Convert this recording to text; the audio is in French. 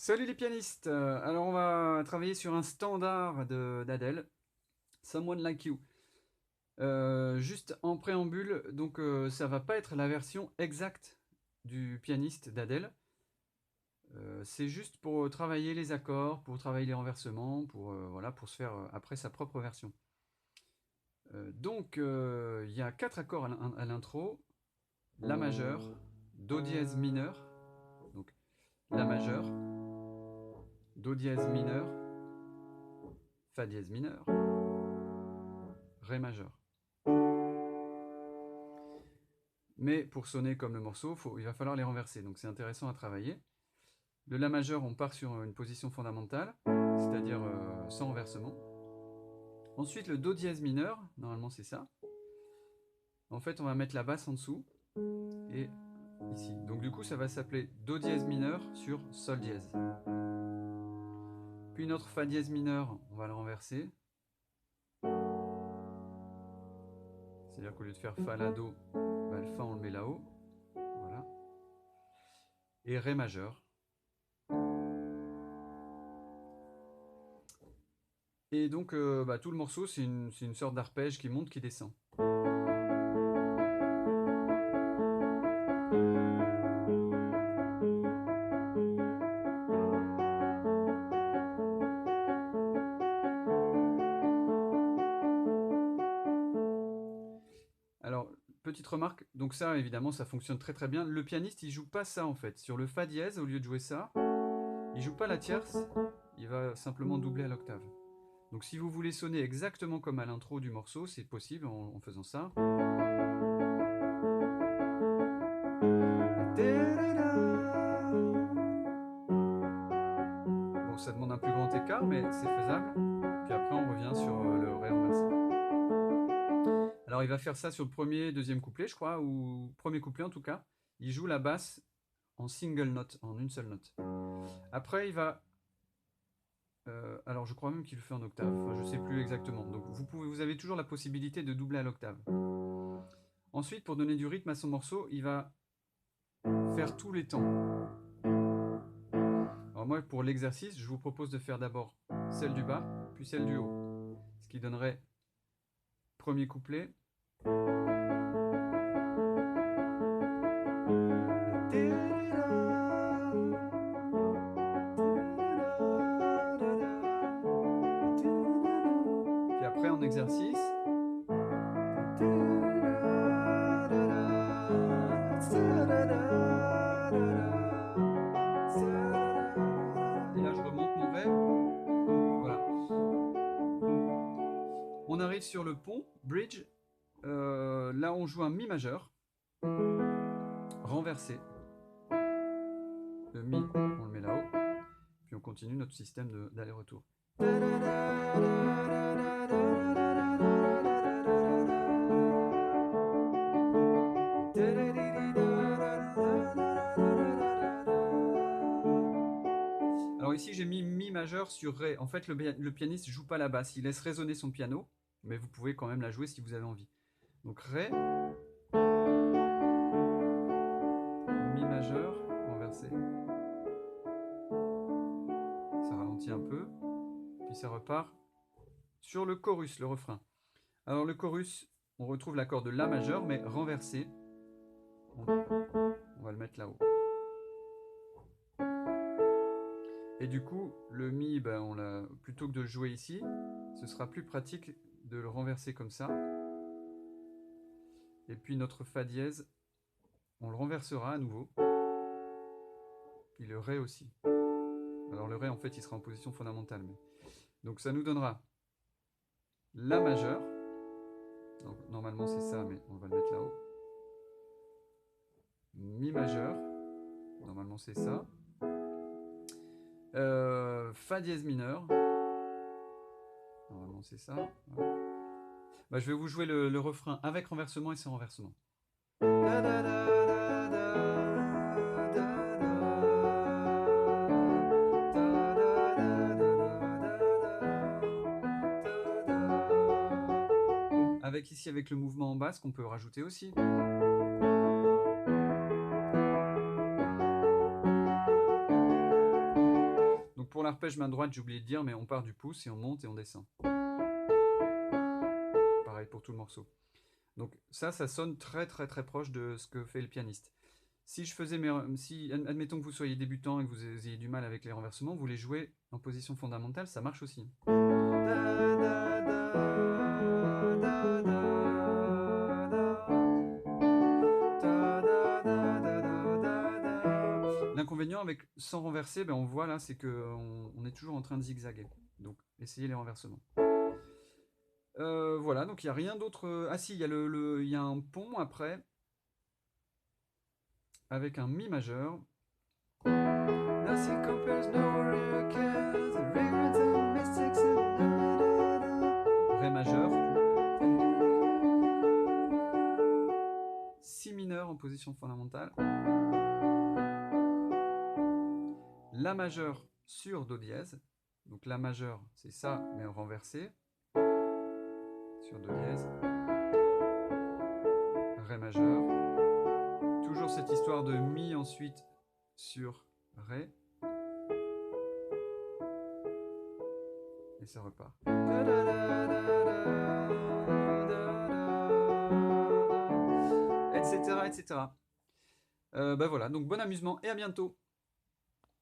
Salut les pianistes! Alors on va travailler sur un standard d'Adèle, Someone Like You. Juste en préambule, donc ça va pas être la version exacte du pianiste d'Adèle. C'est juste pour travailler les accords, pour travailler les renversements, voilà, pour se faire après sa propre version. Donc il y a 4 accords à l'intro: La majeur, Do dièse mineur, donc La majeur, Do dièse mineur, Fa dièse mineur, Ré majeur. Mais pour sonner comme le morceau, il va falloir les renverser, donc c'est intéressant à travailler. Le La majeur, on part sur une position fondamentale, c'est-à-dire sans renversement. Ensuite, le Do dièse mineur, normalement c'est ça. En fait, on va mettre la basse en dessous, et ici. Donc du coup, ça va s'appeler Do dièse mineur sur Sol dièse. Puis notre Fa dièse mineur, on va le renverser. C'est-à-dire qu'au lieu de faire Fa, La, Do, le Fa on le met là-haut. Voilà. Et Ré majeur. Et donc tout le morceau, c'est une sorte d'arpège qui monte, qui descend. Alors, petite remarque, donc ça évidemment ça fonctionne très très bien. Le pianiste il joue pas ça en fait. Sur le Fa dièse, au lieu de jouer ça, il joue pas la tierce, il va simplement doubler à l'octave. Donc si vous voulez sonner exactement comme à l'intro du morceau, c'est possible en faisant ça. Bon, ça demande un plus grand écart, mais c'est faisable. Puis après on revient sur le Ré renversé. Alors il va faire ça sur le premier, deuxième couplet, je crois, ou premier couplet en tout cas. Il joue la basse en single note, en une seule note. Après il va... alors je crois même qu'il le fait en octave, enfin, je sais plus exactement. Donc vous avez toujours la possibilité de doubler à l'octave. Ensuite, pour donner du rythme à son morceau, il va faire tous les temps. Alors moi, pour l'exercice, je vous propose de faire d'abord celle du bas, puis celle du haut. Ce qui donnerait premier couplet. Puis après en exercice. Et là je remonte mon Ré. Voilà. On arrive sur le pont, bridge. Là on joue un Mi majeur. Renversé. Le Mi, on le met là-haut. Puis on continue notre système d'aller-retour. Alors ici j'ai mis Mi majeur sur Ré. En fait le pianiste ne joue pas la basse, il laisse résonner son piano, mais vous pouvez quand même la jouer si vous avez envie. Donc Ré, Mi majeur, renversé. Ça ralentit un peu, puis ça repart sur le chorus, le refrain. Alors le chorus, on retrouve l'accord de La majeur, mais renversé. On va le mettre là-haut. Et du coup, le Mi, plutôt que de le jouer ici, ce sera plus pratique de le renverser comme ça. Et puis notre Fa dièse, on le renversera à nouveau. Puis le Ré aussi. Alors le Ré, en fait, il sera en position fondamentale. Donc ça nous donnera La majeur. Donc, normalement c'est ça, mais on va le mettre là-haut. Mi majeur. Normalement c'est ça. Fa dièse mineur. Normalement c'est ça. Voilà. Je vais vous jouer le refrain avec renversement et sans renversement. Avec ici, avec le mouvement en basse qu'on peut rajouter aussi. l'arpège main droite, j'ai oublié de dire, mais on part du pouce et on monte et on descend. Pareil pour tout le morceau. Donc ça sonne très très très proche de ce que fait le pianiste. Si je faisais admettons que vous soyez débutant et que vous ayez du mal avec les renversements, vous les jouez en position fondamentale, ça marche aussi. L'inconvénient avec sans renverser, on voit là, c'est qu'on est toujours en train de zigzaguer. Donc essayez les renversements. Voilà, donc il n'y a rien d'autre. Ah si, il y a un pont après, avec un mi majeur. Ré majeur. Si mineur en position fondamentale. La majeur sur do dièse. Donc la majeur, c'est ça, mais renversé. Sur do dièse. Ré majeur. Toujours cette histoire de mi ensuite sur ré. Et ça repart. Etc. etc. Voilà, donc bon amusement et à bientôt.